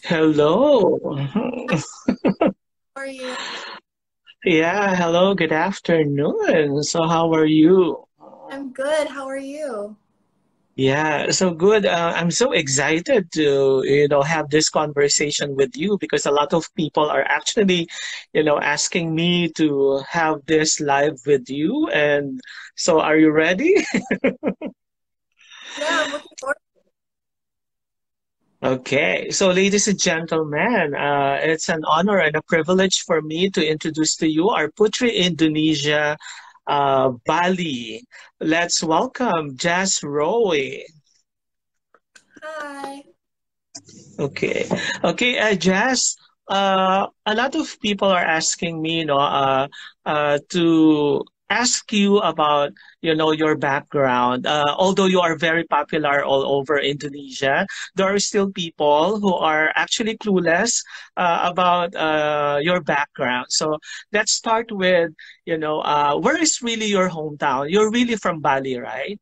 Hello. How are you? Yeah, hello, good afternoon. So how are you? I'm good. How are you? Yeah, so good. I'm so excited to have this conversation with you because a lot of people are actually asking me to have this live with you. And so are you ready? Yeah, I'm looking forward. Okay, so ladies and gentlemen, it's an honor and a privilege for me to introduce to you our Putri Indonesia, Bali. Let's welcome Jazz Rowe. Hi. Okay, okay, Jazz. A lot of people are asking me to ask you about your background. Although you are very popular all over Indonesia, there are still people who are actually clueless about your background. So let's start with where is really your hometown? You're really from Bali, right?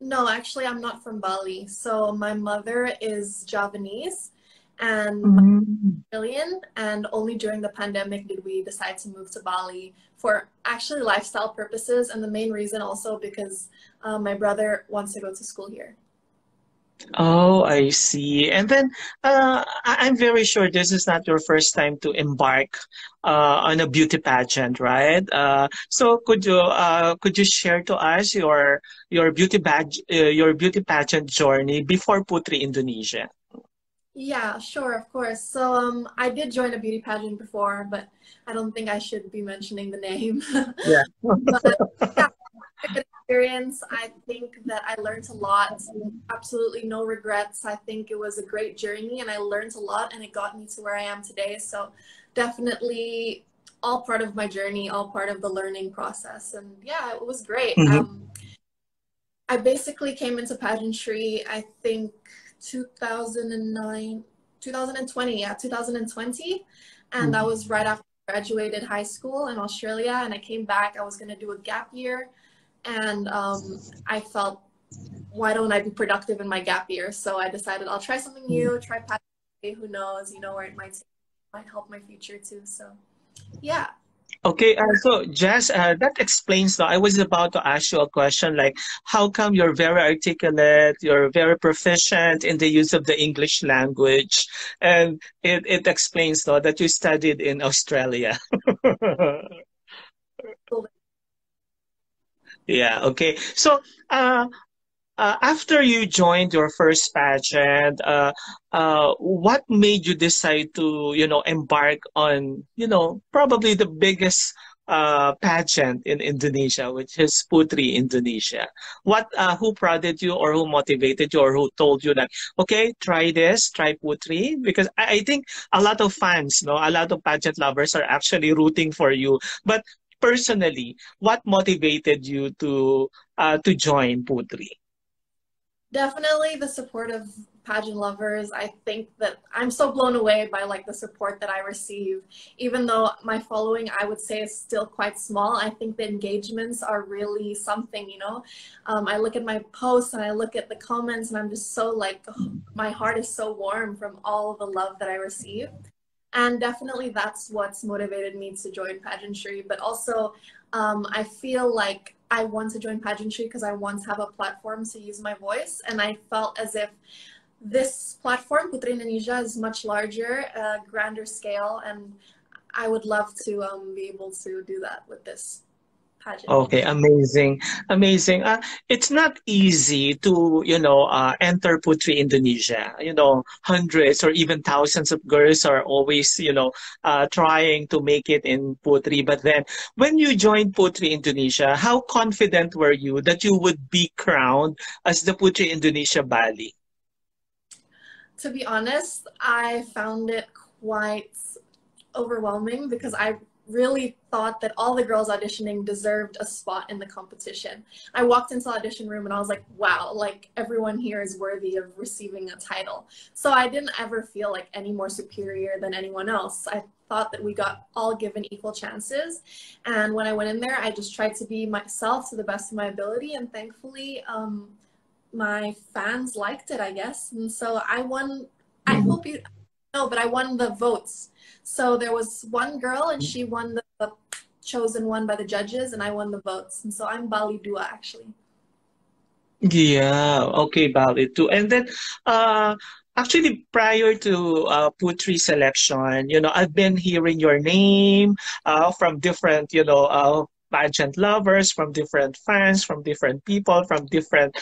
No, actually, I'm not from Bali. So my mother is Javanese and my Mm. Australian, and only during the pandemic did we decide to move to Bali for actually lifestyle purposes, and the main reason also because my brother wants to go to school here. Oh, I see. And then I'm very sure this is not your first time to embark on a beauty pageant, right? So could you share to us your beauty pageant journey before Putri Indonesia? Yeah, sure, of course. So I did join a beauty pageant before, but I don't think I should be mentioning the name. Yeah. But yeah, a good experience. I think that I learned a lot. Absolutely no regrets. I think it was a great journey and I learned a lot and it got me to where I am today. So definitely all part of my journey, all part of the learning process. And yeah, it was great. Mhm. I basically came into pageantry, I think 2009, 2020, yeah, 2020. And that was right after I graduated high school in Australia. And I came back, I was going to do a gap year. And I felt, why don't I be productive in my gap year? So I decided I'll try something new, try pageantry. Who knows, where it might help my future too. So yeah. Okay, so Jess, that explains now. I was about to ask you a question like, how come you're very articulate, you're very proficient in the use of the English language, and it explains now that you studied in Australia. Yeah, okay. So, after you joined your first pageant, what made you decide to embark on probably the biggest pageant in Indonesia, which is Putri Indonesia? Who prodded you or who motivated you or who told you that, okay, try this, try Putri? Because I think a lot of fans, no, a lot of pageant lovers are actually rooting for you. But personally, what motivated you to join Putri? Definitely the support of pageant lovers. I think that I'm so blown away by like the support that I receive. Even though my following, I would say, is still quite small, I think the engagements are really something. I look at my posts and I look at the comments and I'm just so like, oh, my heart is so warm from all the love that I receive. And definitely that's what's motivated me to join pageantry. But also, I feel like I want to join pageantry because I want to have a platform to use my voice. And I felt as if this platform, Putri Indonesia, is much larger, grander scale. And I would love to be able to do that with this pageant. Okay, amazing, amazing. It's not easy to enter Putri Indonesia. Hundreds or even thousands of girls are always trying to make it in Putri. But then when you joined Putri Indonesia, how confident were you that you would be crowned as the Putri Indonesia Bali? To be honest, I found it quite overwhelming because I really thought that all the girls auditioning deserved a spot in the competition. I walked into the audition room and I was like, wow, like everyone here is worthy of receiving a title. So I didn't ever feel like any more superior than anyone else. I thought that we got all given equal chances. And when I went in there, I just tried to be myself to the best of my ability. And thankfully, my fans liked it, I guess. And so I won. I hope you. No, but I won the votes. So there was one girl and she won the chosen one by the judges and I won the votes. And so I'm BALI Dua actually. Yeah, okay, valid too. And then, uh, actually, prior to Putri selection, I've been hearing your name from different, pageant lovers, from different fans, from different people, from different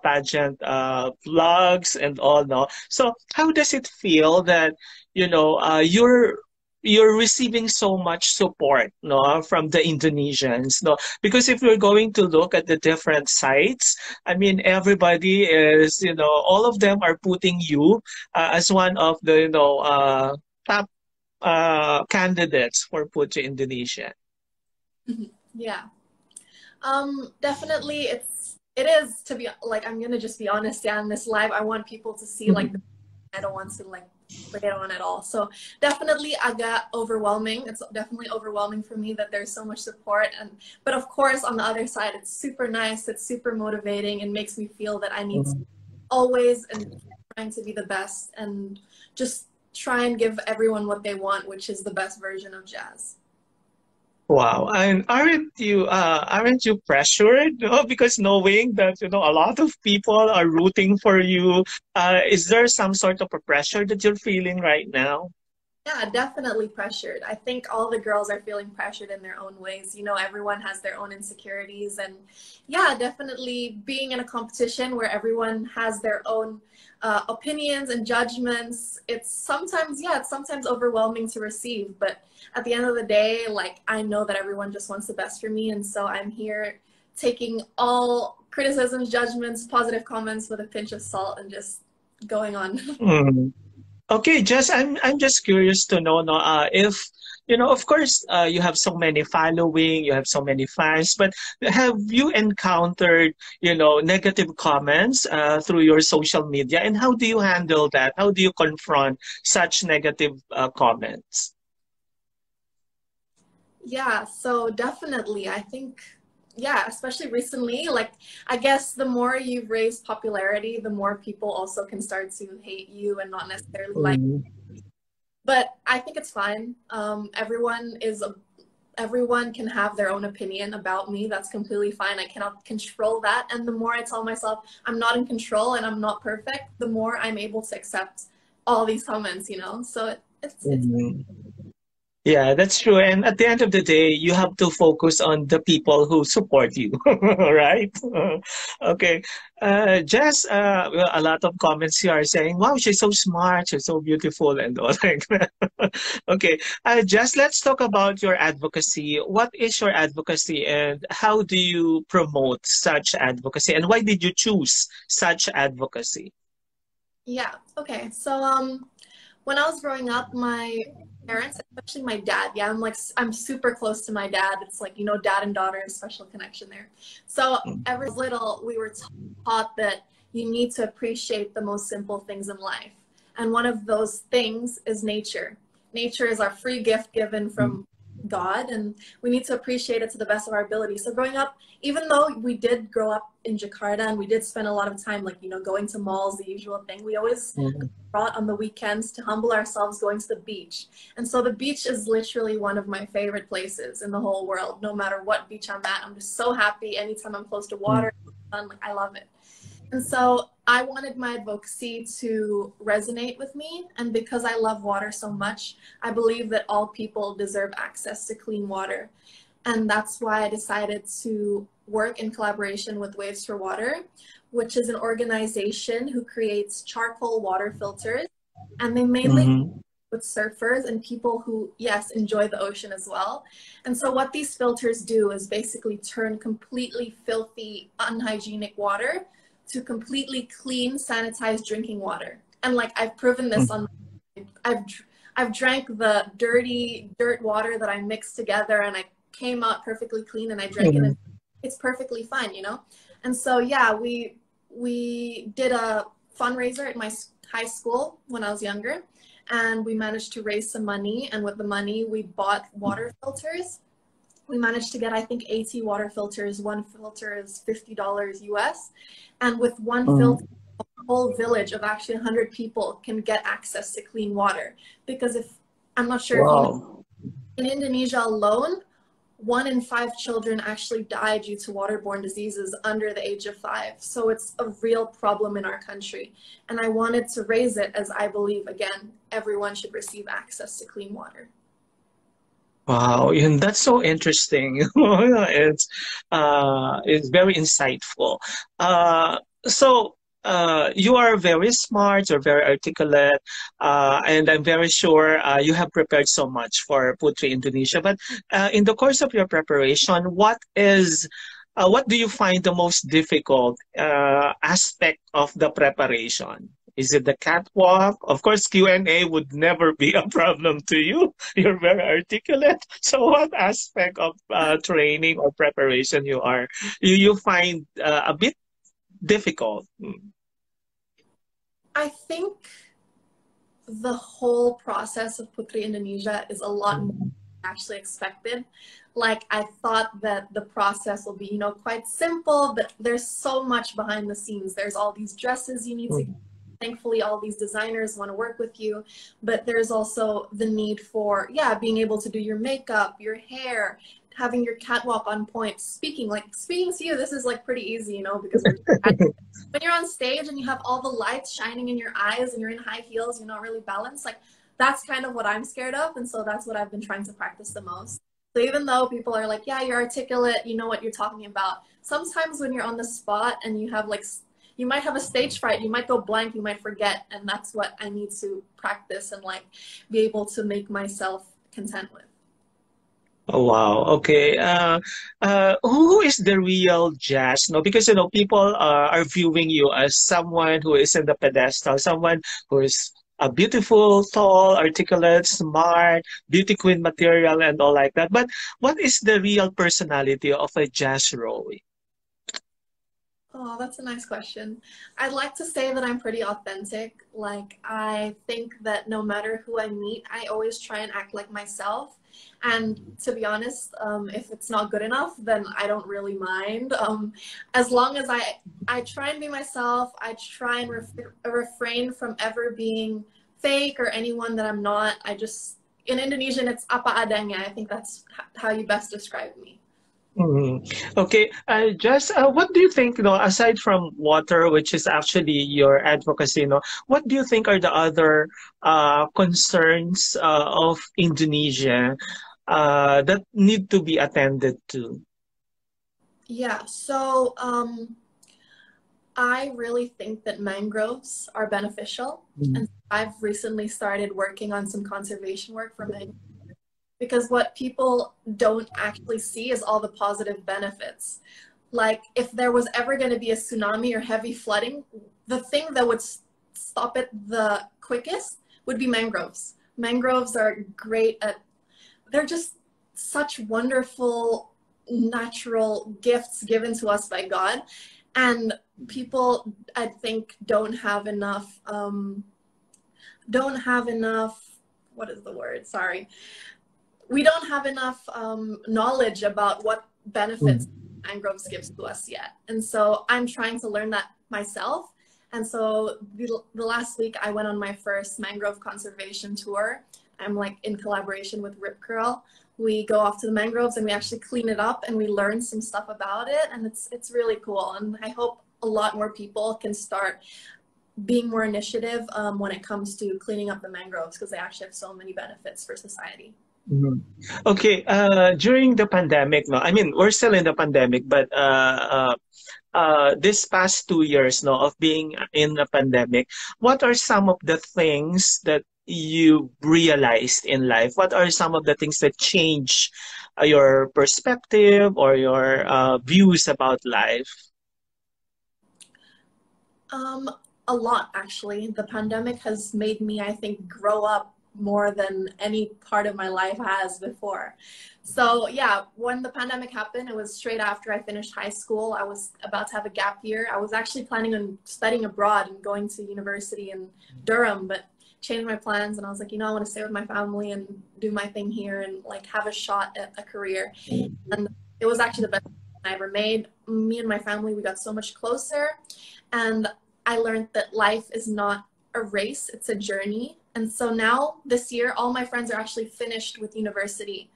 pageant blogs and all. No, so how does it feel that you're receiving so much support, no, from the Indonesians, no? Because if you're going to look at the different sites, I mean, everybody is, all of them are putting you as one of the, top candidates for Putri Indonesia. Yeah. Definitely it is to be like, I'm gonna just be honest, yeah, in this live, I want people to see like, I don't want to like put it on at all. So definitely agak overwhelming. It's definitely overwhelming for me that there's so much support. But of course, on the other side, it's super nice. It's super motivating and makes me feel that I need to always and trying to be the best and just try and give everyone what they want, which is the best version of jazz. Wow. And aren't you pressured? No? Because knowing that, a lot of people are rooting for you, is there some sort of a pressure that you're feeling right now? Yeah, definitely pressured. I think all the girls are feeling pressured in their own ways. You know, everyone has their own insecurities. And yeah, definitely being in a competition where everyone has their own opinions and judgments, it's sometimes overwhelming to receive. But at the end of the day, like, I know that everyone just wants the best for me. And so I'm here taking all criticisms, judgments, positive comments with a pinch of salt and just going on. Mm. Okay, I'm just curious to know, no, if of course, you have so many following, you have so many fans, but have you encountered, negative comments through your social media, and how do you handle that? How do you confront such negative comments? Yeah, so definitely. I think, yeah, especially recently, like, I guess the more you raise popularity, the more people also can start to hate you and not necessarily like. Mm. But I think it's fine. Everyone can have their own opinion about me. That's completely fine. I cannot control that. And the more I tell myself I'm not in control and I'm not perfect, the more I'm able to accept all these comments, you know? So it's Mhm. Yeah, that's true. And at the end of the day, you have to focus on the people who support you, right? Okay. Jess, well, a lot of comments here are saying, wow, she's so smart, she's so beautiful, and all like that. Okay. Jess, let's talk about your advocacy. What is your advocacy and how do you promote such advocacy? And why did you choose such advocacy? Yeah. Okay. So when I was growing up, my parents, especially my dad, yeah, I'm super close to my dad. It's like, you know, dad and daughter, special connection there. So ever since little, we were taught that you need to appreciate the most simple things in life. And one of those things is nature. Nature is our free gift given from God, and we need to appreciate it to the best of our ability. So growing up, even though we did grow up in Jakarta and we did spend a lot of time, like, you know, going to malls, the usual thing, we always brought on the weekends to humble ourselves going to the beach. And so the beach is literally one of my favorite places in the whole world. No matter what beach I'm at, I'm just so happy anytime I'm close to water. Like, I love it. And so I wanted my advocacy to resonate with me. And because I love water so much, I believe that all people deserve access to clean water. And that's why I decided to work in collaboration with Waves for Water, which is an organization who creates charcoal water filters. And they mainly Mm-hmm. with surfers and people who, yes, enjoy the ocean as well. And so what these filters do is basically turn completely filthy, unhygienic water to completely clean, sanitized drinking water. And like, I've proven this on, I've, I've drank the dirty dirt water that I mixed together and I came out perfectly clean and I drank it and it's perfectly fine, you know? And so, yeah, we did a fundraiser at my high school when I was younger, and we managed to raise some money. And with the money, we bought water filters. We managed to get, I think, 80 water filters. One filter is $50 US. And with one filter, whole village of actually 100 people can get access to clean water. Because if, I'm not sure if you know, Wow. in Indonesia alone, 1 in 5 children actually die due to waterborne diseases under the age of 5. So it's a real problem in our country. And I wanted to raise it as I believe, again, everyone should receive access to clean water. Wow, and that's so interesting. It's very insightful. So you are very smart, you're very articulate, and I'm very sure you have prepared so much for Putri Indonesia. But in the course of your preparation, what do you find the most difficult aspect of the preparation? Is it the catwalk? Of course, Q&A would never be a problem to you. You're very articulate. So what aspect of training or preparation you find a bit difficult? Mm. I think the whole process of Putri Indonesia is a lot more than I actually expected. Like, I thought that the process will be, quite simple, but there's so much behind the scenes. There's all these dresses you need to, thankfully, all these designers want to work with you, but there's also the need for, yeah, being able to do your makeup, your hair, having your catwalk on point, speaking to you, this is like pretty easy, because when you're on stage and you have all the lights shining in your eyes and you're in high heels, you're not really balanced, like that's kind of what I'm scared of. And so that's what I've been trying to practice the most. So even though people are like, yeah, you're articulate, you know what you're talking about, sometimes when you're on the spot and you have you might have a stage fright, you might go blank, you might forget, and that's what I need to practice and be able to make myself content with. Oh, wow. Okay. Who is the real Jazz? No, because people are viewing you as someone who is in the pedestal, someone who is a beautiful, tall, articulate, smart, beauty queen material, and all like that. But what is the real personality of a Jazz Rowe? Oh, that's a nice question. I'd like to say that I'm pretty authentic. Like, I think that no matter who I meet, I always try and act like myself. And to be honest, if it's not good enough, then I don't really mind. As long as I try and be myself, I try and refrain from ever being fake or anyone that I'm not. In Indonesian, it's apa adanya. I think that's how you best describe me. Mhm. Okay, just what do you think, aside from water, which is actually your advocacy, what do you think are the other concerns of Indonesia that need to be attended to? Yeah, so I really think that mangroves are beneficial. And I've recently started working on some conservation work for mangroves because what people don't actually see is all the positive benefits. Like, if there was ever going to be a tsunami or heavy flooding, the thing that would stop it the quickest would be mangroves. Mangroves are great they're just such wonderful natural gifts given to us by God. And people, I think, don't have enough, what is the word? Sorry. We don't have enough knowledge about what benefits mangroves gives to us yet. And so I'm trying to learn that myself. And so the last week I went on my first mangrove conservation tour. I'm in collaboration with Rip Curl. We go off to the mangroves and we actually clean it up and we learn some stuff about it. And it's really cool. And I hope a lot more people can start being more initiative when it comes to cleaning up the mangroves because they actually have so many benefits for society. Mhm. Okay, during the pandemic, no, I mean, we're still in the pandemic, but this past 2 years, no, of being in a pandemic, what are some of the things that you realized in life? What are some of the things that change your perspective or your views about life? A lot, actually. The pandemic has made me, I think, grow up more than any part of my life has before. So yeah, when the pandemic happened, it was straight after I finished high school. I was about to have a gap year. I was actually planning on studying abroad and going to university in Durham, but changed my plans and I was like, I want to stay with my family and do my thing here and have a shot at a career. And it was actually the best decision I ever made. Me and my family, we got so much closer. And I learned that life is not a race, it's a journey. And so now this year, all my friends are actually finished with university,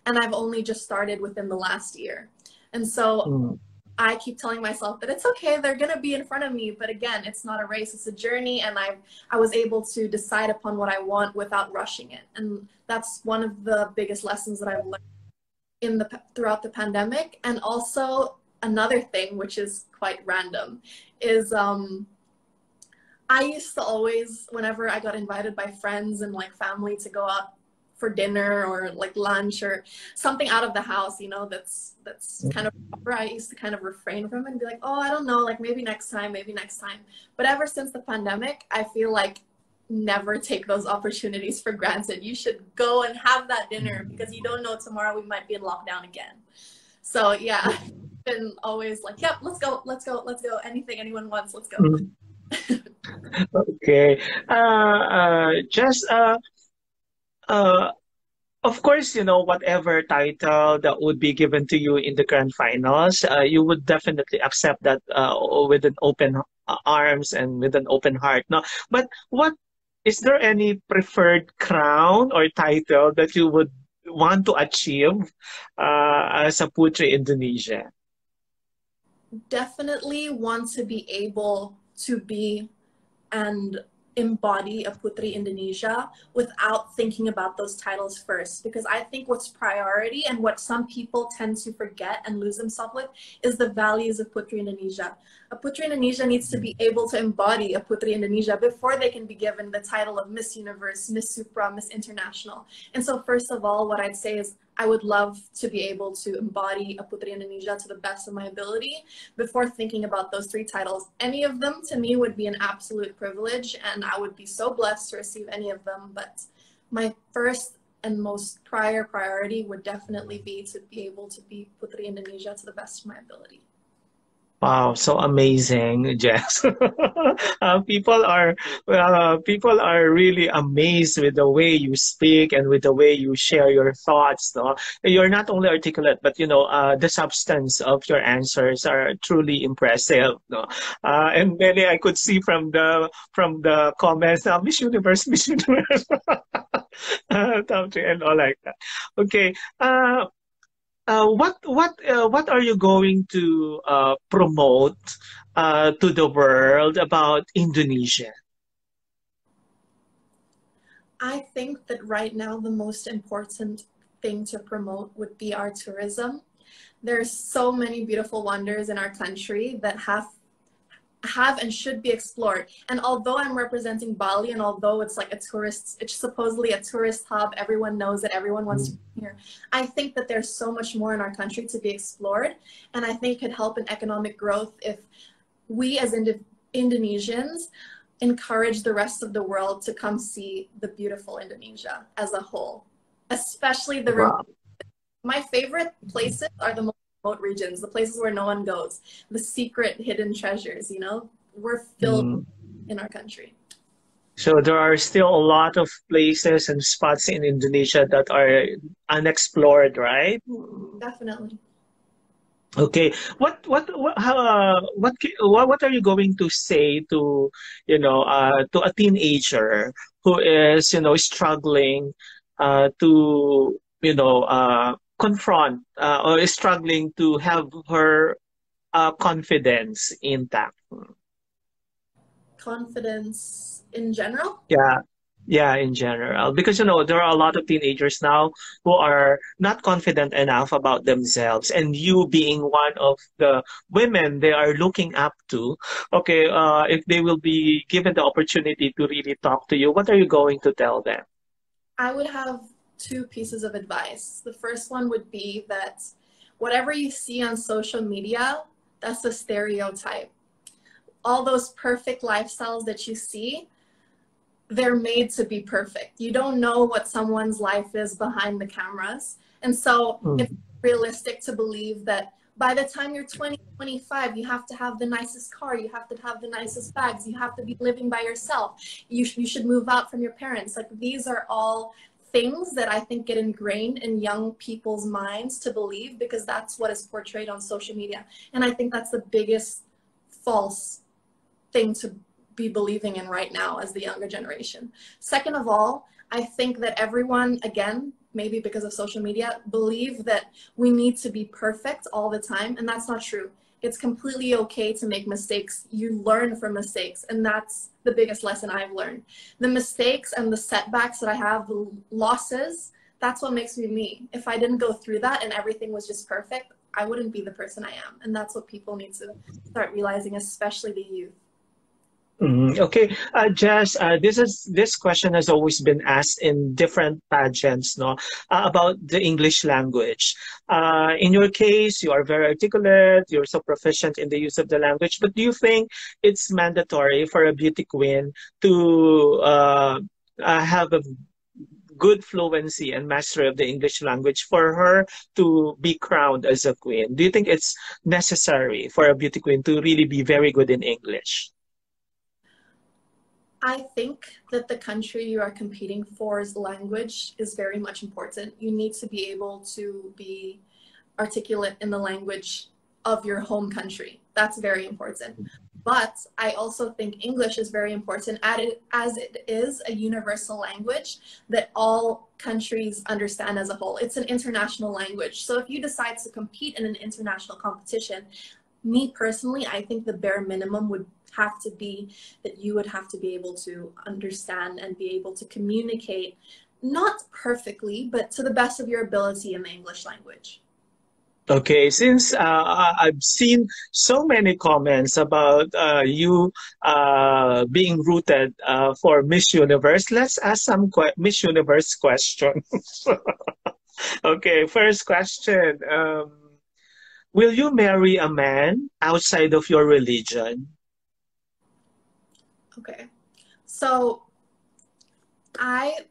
and I've only just started within the last year. And so Mm. I keep telling myself that it's okay, they're gonna be in front of me, but again, it's not a race, it's a journey, and I was able to decide upon what I want without rushing it. And that's one of the biggest lessons that I've learned throughout the pandemic. And also another thing, which is quite random, is I used to always, whenever I got invited by friends and like family to go out for dinner or like lunch or something out of the house, you know, that's kind of proper, I used to kind of refrain from it and be like, oh, I don't know, like maybe next time, maybe next time. But ever since the pandemic, I feel like never take those opportunities for granted. You should go and have that dinner because you don't know, tomorrow we might be in lockdown again. So yeah, I've been always like, yep, let's go, let's go, let's go. Anything anyone wants, let's go. Mm. Okay. Just uh, of course, you know, whatever title that would be given to you in the grand finals, you would definitely accept that with an open arms and with an open heart. No, but what is there any preferred crown or title that you would want to achieve as a Putri Indonesia? Definitely want to be able to be and embody a Putri Indonesia without thinking about those titles first. Because I think what's priority and what some people tend to forget and lose themselves with is the values of Putri Indonesia. A Putri Indonesia needs to be able to embody a Putri Indonesia before they can be given the title of Miss Universe, Miss Supra, Miss International. And so first of all, what I'd say is I would love to be able to embody a Putri Indonesia to the best of my ability before thinking about those three titles. Any of them to me would be an absolute privilege, and I would be so blessed to receive any of them. But my first and most priority would definitely be to be able to be Putri Indonesia to the best of my ability. Wow, so amazing, Jess. People are really amazed with the way you speak and with the way you share your thoughts. No? You're not only articulate, but you know, the substance of your answers are truly impressive. No? And many I could see from the comments, Miss Universe, Miss Universe, top three and all like that. Okay. What are you going to promote to the world about Indonesia? I think that right now the most important thing to promote would be our tourism. There's so many beautiful wonders in our country that have and should be explored. And although I'm representing Bali, and although it's like it's supposedly a tourist hub, everyone knows that, everyone wants to be here, I think that there's so much more in our country to be explored. And I think could help in economic growth if we as Indonesians encourage the rest of the world to come see the beautiful Indonesia as a whole, especially the Wow. my favorite places are the most remote regions, the places where no one goes, the secret hidden treasures, you know, we're filled in our country. So there are still a lot of places and spots in Indonesia that are unexplored, right? Definitely. Okay. What are you going to say to, you know, to a teenager who is, you know, struggling to, you know, confront or is struggling to have her confidence intact? Confidence in general? Yeah. Yeah, in general. Because, you know, there are a lot of teenagers now who are not confident enough about themselves. And you being one of the women they are looking up to, okay, if they will be given the opportunity to really talk to you, what are you going to tell them? I would have two pieces of advice. The first one would be that whatever you see on social media, that's a stereotype. All those perfect lifestyles that you see, they're made to be perfect. You don't know what someone's life is behind the cameras. And so it's realistic to believe that by the time you're 20, 25, you have to have the nicest car, you have to have the nicest bags, you have to be living by yourself, you should move out from your parents. Like, these are all things that I think get ingrained in young people's minds to believe because that's what is portrayed on social media. And I think that's the biggest false thing to be believing in right now as the younger generation. Second of all, I think that everyone, again, maybe because of social media, believe that we need to be perfect all the time, and that's not true. It's completely okay to make mistakes. You learn from mistakes, and that's the biggest lesson I've learned. The mistakes and the setbacks that I have, the losses, that's what makes me me. If I didn't go through that and everything was just perfect, I wouldn't be the person I am. And that's what people need to start realizing, especially the youth. Okay, Jess, this question has always been asked in different pageants, no, about the English language. In your case, you are very articulate, you're so proficient in the use of the language, but do you think it's mandatory for a beauty queen to have a good fluency and mastery of the English language for her to be crowned as a queen? Do you think it's necessary for a beauty queen to really be very good in English? I think that the country you are competing for's language is very much important. You need to be able to be articulate in the language of your home country. That's very important. But I also think English is very important as it is a universal language that all countries understand as a whole. It's an international language. So if you decide to compete in an international competition, me personally, I think the bare minimum would have to be that you would have to be able to understand and be able to communicate, not perfectly, but to the best of your ability in the English language. Okay, since I've seen so many comments about you being rooted for Miss Universe, let's ask some Miss Universe questions. Okay, first question. Will you marry a man outside of your religion? Okay, so I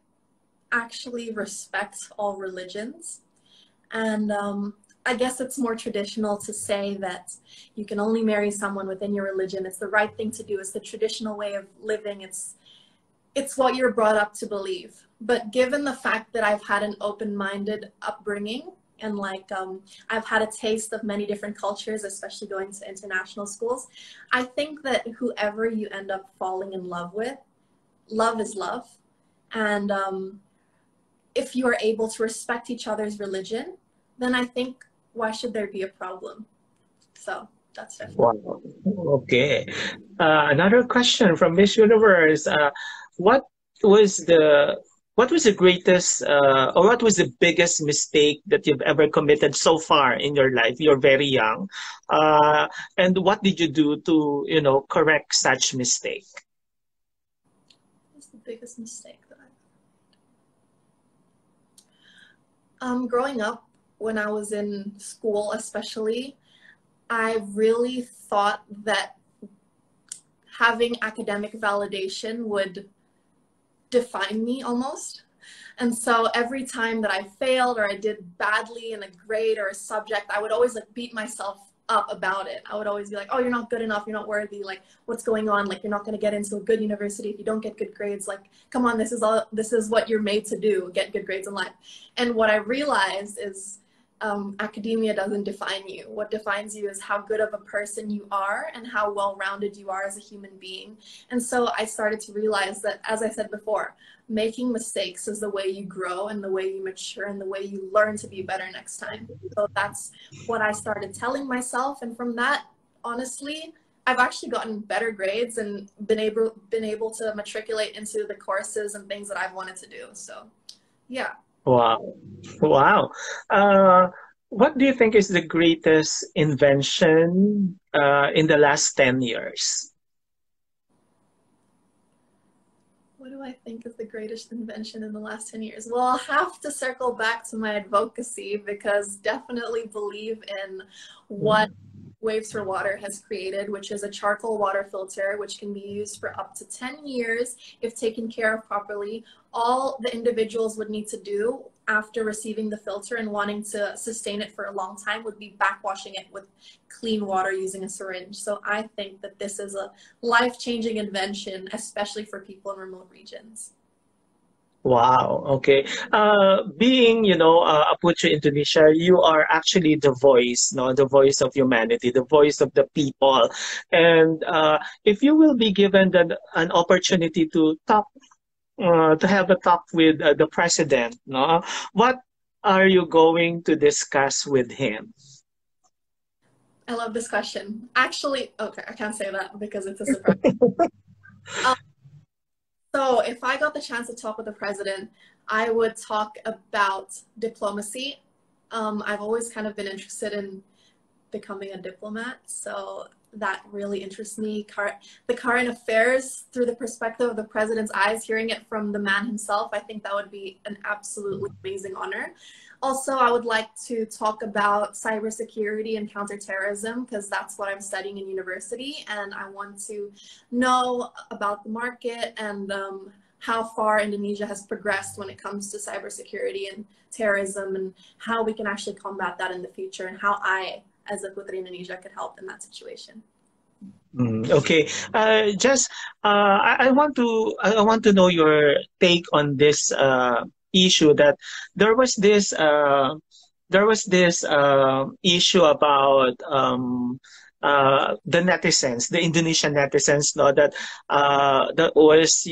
actually respect all religions, and I guess it's more traditional to say that you can only marry someone within your religion. It's the right thing to do. It's the traditional way of living. It's what you're brought up to believe. But given the fact that I've had an open-minded upbringing and I've had a taste of many different cultures, especially going to international schools, I think that whoever you end up falling in love with, love is love. And if you are able to respect each other's religion, then I think why should there be a problem? So that's definitely. Wow. Okay. Another question from Miss Universe. What was the what was the greatest or what was the biggest mistake that you've ever committed so far in your life? You're very young. And what did you do to, correct such mistake? What's the biggest mistake that growing up, when I was in school especially, I really thought that having academic validation would define me almost. And so every time that I failed or I did badly in a grade or a subject, I would always beat myself up about it. I would always be like, oh, you're not good enough, you're not worthy, what's going on, you're not going to get into a good university if you don't get good grades, come on, this is what you're made to do, get good grades in life. And what I realized is academia doesn't define you. What defines you is how good of a person you are and how well-rounded you are as a human being. And so I started to realize that, as I said before, making mistakes is the way you grow and the way you mature and the way you learn to be better next time. So that's what I started telling myself. And from that, honestly, I've actually gotten better grades and been able to matriculate into the courses and things that I've wanted to do. So, yeah. Wow. Wow. What do you think is the greatest invention in the last 10 years? What do I think is the greatest invention in the last 10 years? Well, I'll have to circle back to my advocacy because definitely believe in what Waves for Water has created, which is a charcoal water filter, which can be used for up to 10 years if taken care of properly. All the individuals would need to do after receiving the filter and wanting to sustain it for a long time would be backwashing it with clean water using a syringe. So I think that this is a life-changing invention, especially for people in remote regions. Wow. Okay. Being, a Putri Indonesia, you are actually the voice, no, the voice of humanity, the voice of the people. And if you will be given an opportunity to talk, to have a talk with the president, no, what are you going to discuss with him? I love this question. Actually, okay, I can't say that because it's a surprise. Um, so if I got the chance to talk with the president, I would talk about diplomacy. I've always kind of been interested in becoming a diplomat, so that really interests me. The current affairs through the perspective of the president's eyes, hearing it from the man himself, I think that would be an absolutely amazing honor. Also, I would like to talk about cybersecurity and counterterrorism because that's what I'm studying in university, and I want to know about the market and how far Indonesia has progressed when it comes to cybersecurity and terrorism, and how we can actually combat that in the future, and how I, as a Puteri Indonesia, could help in that situation. Okay. Just I want to know your take on this issue that there was this uh, issue about the netizens, the Indonesian netizens, no, that was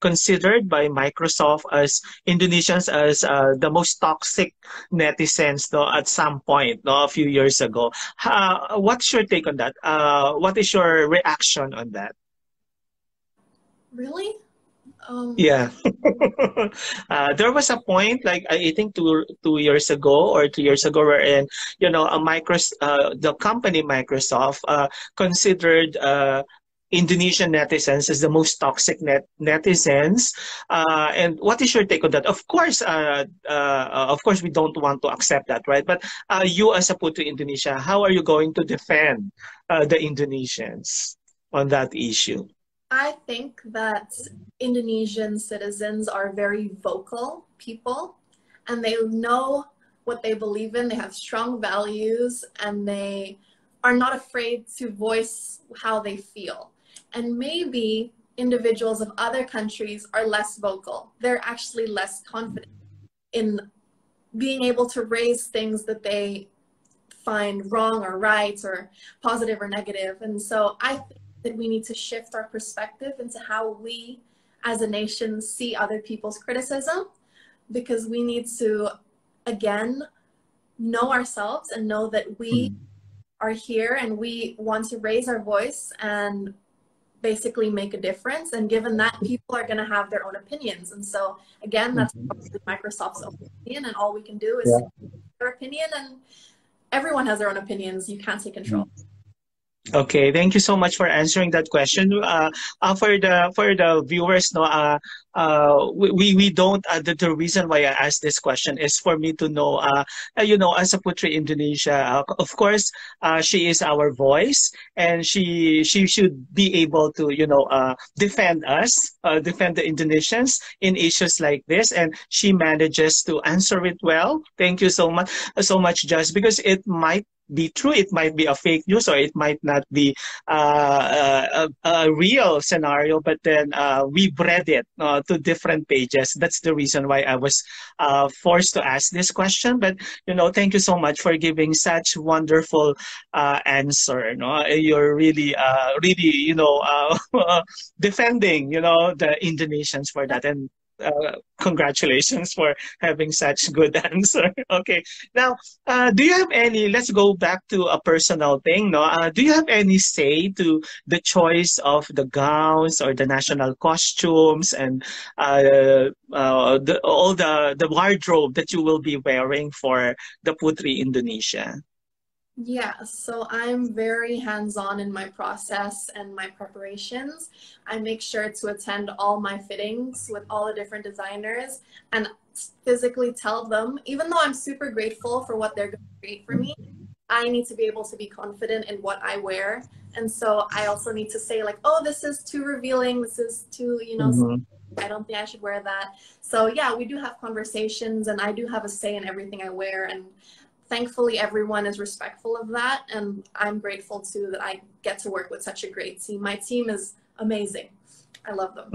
considered by Microsoft as Indonesians as the most toxic netizens, no, at some point, no, a few years ago. What's your take on that? What is your reaction on that? Really? Um, Yeah. There was a point, like I think 2 years ago or 3 years ago, wherein the company Microsoft considered Indonesian netizens as the most toxic netizens. And what is your take on that? Of course, we don't want to accept that, right? But you, as a Putu Indonesia, how are you going to defend the Indonesians on that issue? I think that Indonesian citizens are very vocal people, and they know what they believe in. They have strong values, and they are not afraid to voice how they feel. And maybe individuals of other countries are less vocal. They're actually less confident in being able to raise things that they find wrong or right or positive or negative. And so I think that we need to shift our perspective into how we as a nation see other people's criticism, because we need to, again, know ourselves and know that we are here and we want to raise our voice and basically make a difference. And given that, people are going to have their own opinions. And so, again, that's Mhm. Microsoft's own opinion, and all we can do is Yeah. say their opinion, and everyone has their own opinions. You can't take control. Okay, thank you so much for answering that question. For the viewers, no, we don't. The reason why I asked this question is for me to know, as a Putri Indonesia, of course, she is our voice, and she should be able to, defend us, defend the Indonesians in issues like this, and she manages to answer it well. Thank you so much, Just because it might be true, it might be a fake news, or it might not be a real scenario, but then we've read it to different pages. That's the reason why I was forced to ask this question. But, thank you so much for giving such wonderful answer. No? You're really, really, defending, the Indonesians for that. And congratulations for having such good answer. Okay. Now, do you have any, let's go back to a personal thing, no? Do you have any say to the choice of the gowns or the national costumes and all the wardrobe that you will be wearing for the Putri Indonesia? Yeah, so I'm very hands-on in my process and my preparations. I make sure to attend all my fittings with all the different designers and physically tell them, even though I'm super grateful for what they're going to create for me, I need to be able to be confident in what I wear. And so I also need to say like, oh, this is too revealing. This is too, Mhm. I don't think I should wear that. So yeah, we do have conversations, and I do have a say in everything I wear. And thankfully, everyone is respectful of that. And I'm grateful too that I get to work with such a great team. My team is amazing. I love them.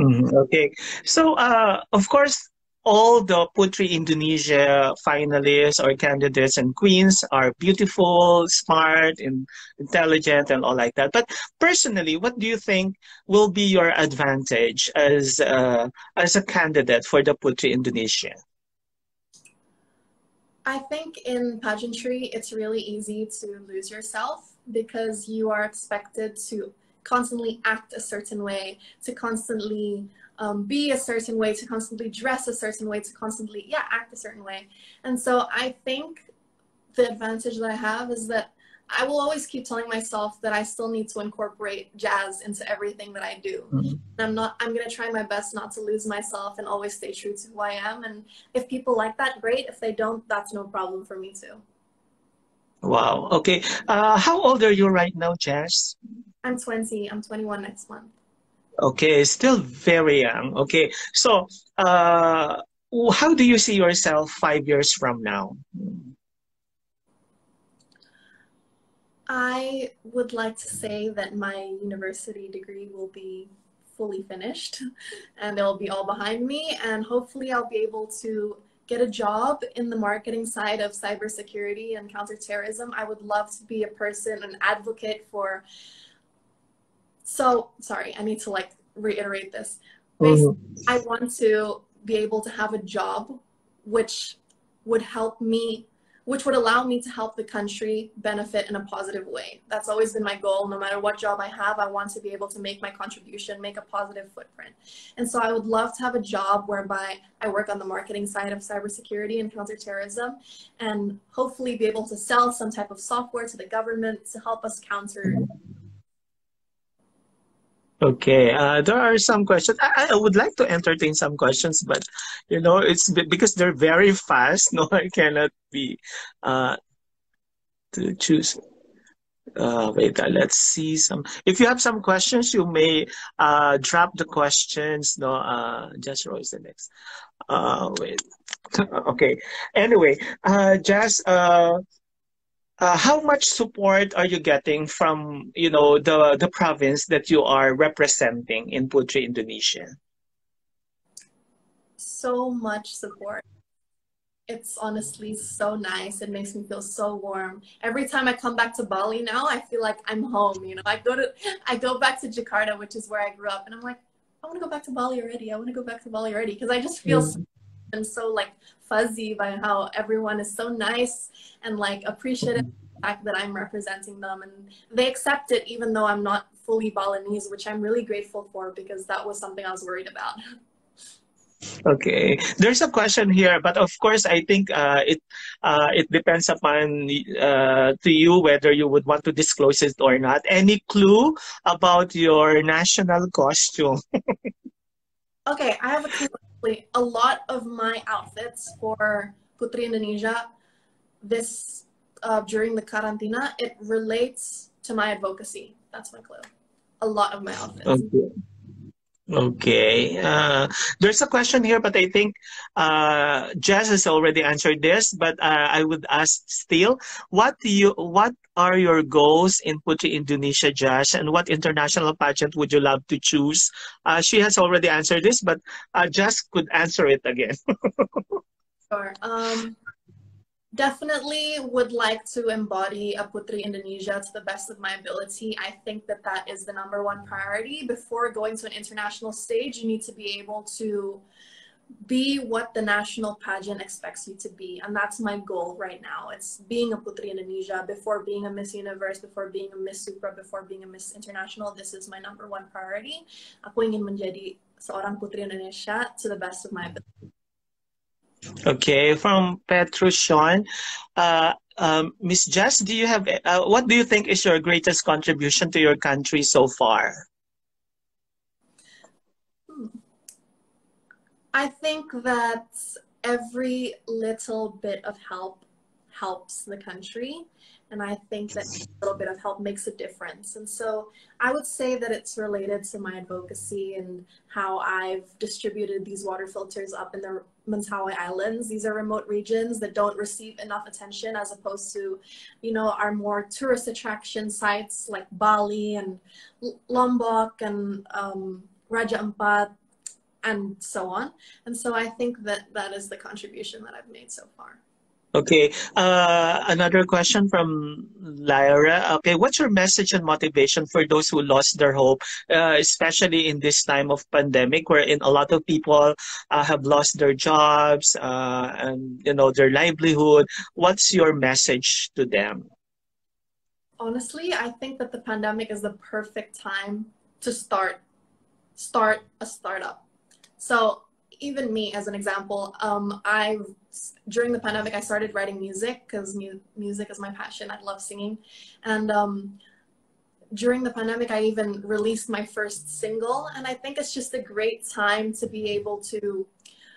Okay. So, of course, all the Putri Indonesia finalists or candidates and queens are beautiful, smart, and intelligent, and all like that. But personally, what do you think will be your advantage as a candidate for the Putri Indonesia? I think in pageantry, it's really easy to lose yourself because you are expected to constantly act a certain way, to constantly be a certain way, to constantly dress a certain way, to constantly, yeah, act a certain way. And so I think the advantage that I have is that I will always keep telling myself that I still need to incorporate jazz into everything that I do. I'm going to try my best not to lose myself and always stay true to who I am. And if people like that, great. If they don't, that's no problem for me too. Wow. Okay. How old are you right now, Jess? I'm 20. I'm 21 next month. Okay, still very young. Okay. So, how do you see yourself 5 years from now? I would like to say that my university degree will be fully finished and it'll be all behind me, and hopefully I'll be able to get a job in the marketing side of cybersecurity and counterterrorism. I would love to be a person, an advocate for, so sorry, I need to like reiterate this. Basically, I want to be able to have a job which would help me, which would allow me to help the country benefit in a positive way. That's always been my goal. No matter what job I have, I want to be able to make my contribution, make a positive footprint. And so I would love to have a job whereby I work on the marketing side of cybersecurity and counterterrorism, and hopefully be able to sell some type of software to the government to help us counter. Okay, there are some questions. I would like to entertain some questions, but it's because they're very fast. No, I cannot be to choose. Wait, let's see some. If you have some questions, you may drop the questions. No, just Rowe is the next. Wait. Okay. Anyway, Jazz, how much support are you getting from, the province that you are representing in Putri, Indonesia? So much support. It's honestly so nice. It makes me feel so warm. Every time I come back to Bali now, I feel like I'm home. I go back to Jakarta, which is where I grew up, and I'm like, I want to go back to Bali already. I want to go back to Bali already, because I just feel so like fuzzy by how everyone is so nice and like appreciative of the fact that I'm representing them, and they accept it even though I'm not fully Balinese, which I'm really grateful for, because that was something I was worried about. Okay, there's a question here, but of course, I think it depends upon to you whether you would want to disclose it or not. Any clue about your national costume? Okay, I have a clue. A lot of my outfits for Putri Indonesia this during the karantina, it relates to my advocacy. That's my clue. A lot of my outfits. Okay. Okay. There's a question here, but I think Jazz has already answered this. But I would ask still, what are your goals in Putri Indonesia, Jazz, and what international pageant would you love to choose? She has already answered this, but Jazz could answer it again. Sure. Definitely would like to embody a Putri Indonesia to the best of my ability. I think that that is the #1 priority. Before going to an international stage, you need to be able to be what the national pageant expects you to be. And that's my goal right now. It's being a Putri Indonesia before being a Miss Universe, before being a Miss Supra, before being a Miss International. This is my #1 priority. Aku ingin menjadi seorang Putri Indonesia to the best of my ability. Okay, from Petrushan, Miss Jess, do you have what do you think is your greatest contribution to your country so far? I think that every little bit of help helps the country, and I think that a little bit of help makes a difference. And so I would say that it's related to my advocacy and how I've distributed these water filters up in the Mentawai Islands. These are remote regions that don't receive enough attention, as opposed to, our more tourist attraction sites like Bali and Lombok and Raja Ampat, and so on. And so I think that that is the contribution that I've made so far. Okay. Another question from Lyra. Okay, what's your message and motivation for those who lost their hope, especially in this time of pandemic, wherein a lot of people have lost their jobs and their livelihood? What's your message to them? Honestly, I think that the pandemic is the perfect time to start a startup. So even me, as an example, during the pandemic I started writing music because music is my passion. I love singing, and during the pandemic I even released my first single, and I think it's just a great time to be able to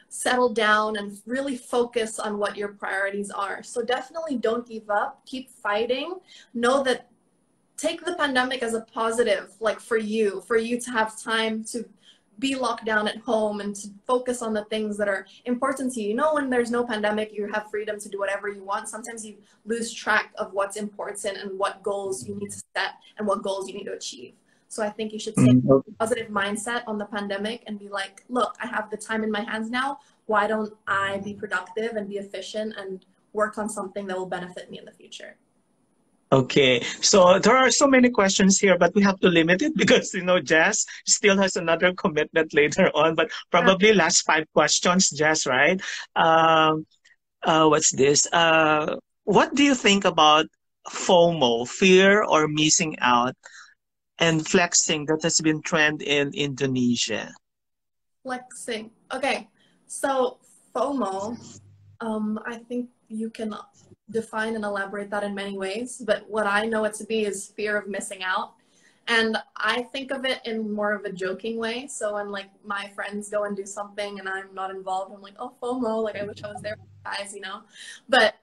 settle down and really focus on what your priorities are. So definitely don't give up, keep fighting. Know that take the pandemic as a positive, like for you to have time to be locked down at home and to focus on the things that are important to you. You know, when there's no pandemic, you have freedom to do whatever you want. Sometimes you lose track of what's important and what goals you need to set and what goals you need to achieve. So I think you should take a positive mindset on the pandemic and be like, look, I have the time in my hands now. Why don't I be productive and be efficient and work on something that will benefit me in the future? Okay, so there are so many questions here, but we have to limit it because, Jazz still has another commitment later on, but probably last 5 questions, Jazz, right? What's this? What do you think about FOMO, fear or missing out, and flexing that has been trend in Indonesia? Flexing. Okay, so FOMO, I think you can define and elaborate that in many ways, but what I know it to be is fear of missing out. And I think of it in more of a joking way. So when like my friends go and do something and I'm not involved, I'm like, oh, FOMO, like I wish I was there with you guys, But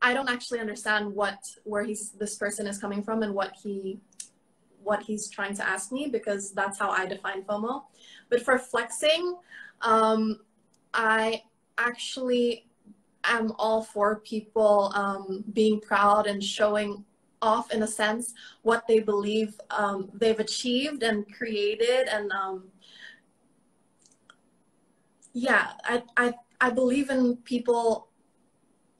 I don't actually understand where this person is coming from and what he's trying to ask me, because that's how I define FOMO. But for flexing, I actually am all for people being proud and showing off, in a sense, what they believe they've achieved and created. And yeah, I believe in people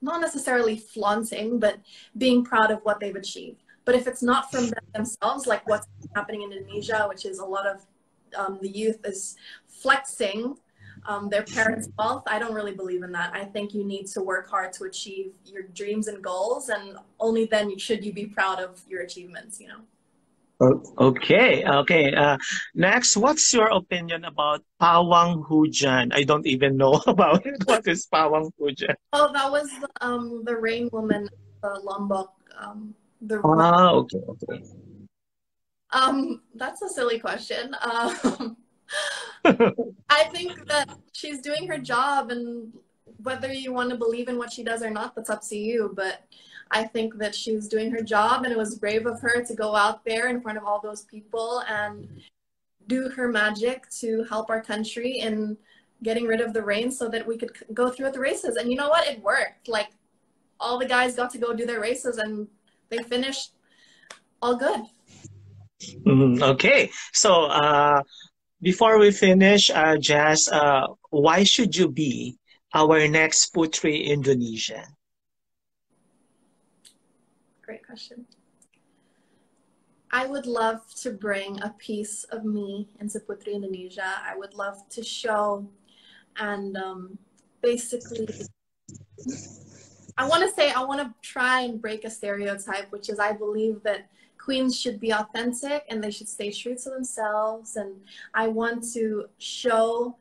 not necessarily flaunting, but being proud of what they've achieved. But if it's not from themselves, like what's happening in Indonesia, which is a lot of the youth is flexing their parents' wealth, I don't really believe in that. I think you need to work hard to achieve your dreams and goals, and only then should you be proud of your achievements, Okay. Next, what's your opinion about Pahang Hujan? I don't even know about it. What is Pahang Hujan? Oh, that was the rain woman, Lombok. Okay. That's a silly question. I think that she's doing her job, and whether you want to believe in what she does or not, that's up to you. But I think that she's doing her job, and it was brave of her to go out there in front of all those people and do her magic to help our country in getting rid of the rain so that we could go through with the races. And you know what? It worked. Like, all the guys got to go do their races, and they finished all good. Okay. So, before we finish, Jazz, why should you be our next Puteri Indonesia? Great question. I would love to bring a piece of me into Puteri Indonesia. I would love to show and basically, I want to try and break a stereotype, which is I believe that queens should be authentic and they should stay true to themselves. And I want to show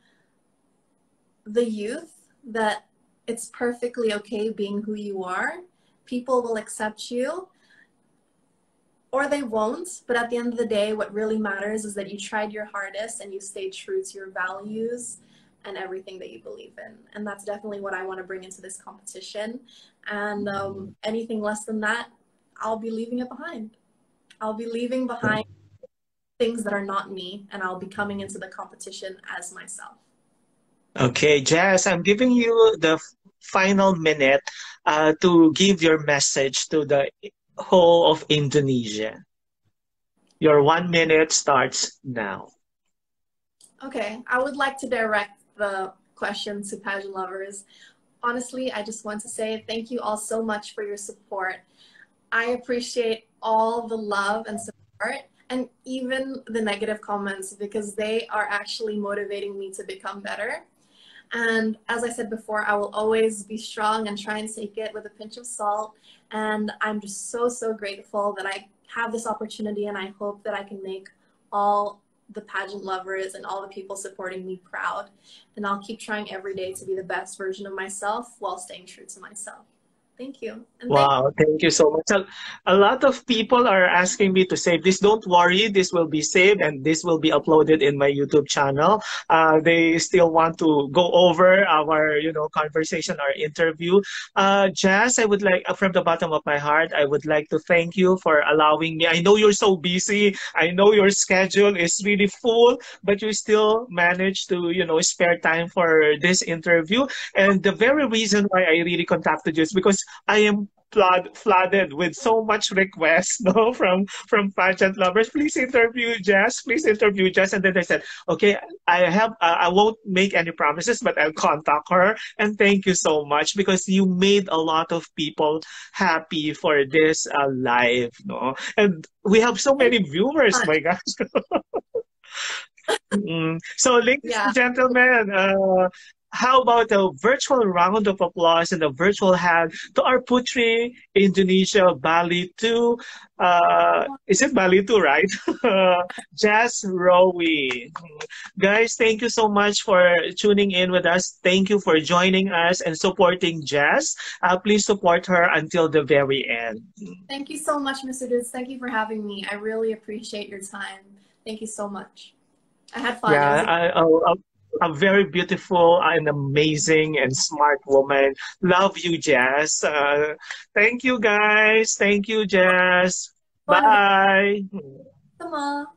the youth that it's perfectly okay being who you are. People will accept you or they won't, but at the end of the day, what really matters is that you tried your hardest and you stayed true to your values and everything that you believe in. And that's definitely what I want to bring into this competition. And anything less than that, I'll be leaving it behind. I'll be leaving behind things that are not me, and I'll be coming into the competition as myself. Okay, Jazz, I'm giving you the final minute to give your message to the whole of Indonesia. Your 1 minute starts now. Okay, I would like to direct the question to pageant lovers. Honestly, I just want to say thank you all so much for your support. I appreciate all the love and support and even the negative comments because they are actually motivating me to become better. And as I said before, I will always be strong and try and take it with a pinch of salt. And I'm just so, so grateful that I have this opportunity, and I hope that I can make all the pageant lovers and all the people supporting me proud. And I'll keep trying every day to be the best version of myself while staying true to myself. Thank you. And thank Wow, thank you so much. A lot of people are asking me to save this. Don't worry, this will be saved and this will be uploaded in my YouTube channel. They still want to go over our, conversation, our interview. Jazz, I would like, from the bottom of my heart, I would like to thank you for allowing me. I know you're so busy. I know your schedule is really full, but you still manage to, spare time for this interview. And the very reason why I really contacted you is because I am flooded with so much requests from pageant lovers. Please interview Jess. Please interview Jess. And then I said, okay, I won't make any promises, but I'll contact her. And thank you so much because you made a lot of people happy for this live. No, and we have so thank many viewers. you. My gosh. So, ladies Yeah. and gentlemen, how about a virtual round of applause and a virtual hand to our Puteri Indonesia Bali 2? Is it Bali 2, right? Jazz Rowe. Guys, thank you so much for tuning in with us. Thank you for joining us and supporting Jazz. Please support her until the very end. Thank you so much, Mr. Diz. Thank you for having me. I really appreciate your time. Thank you so much. I had fun. It was Yeah, a very beautiful and amazing and smart woman. Love you, Jazz. Thank you, guys. Thank you, Jazz. fun. Bye. Sama.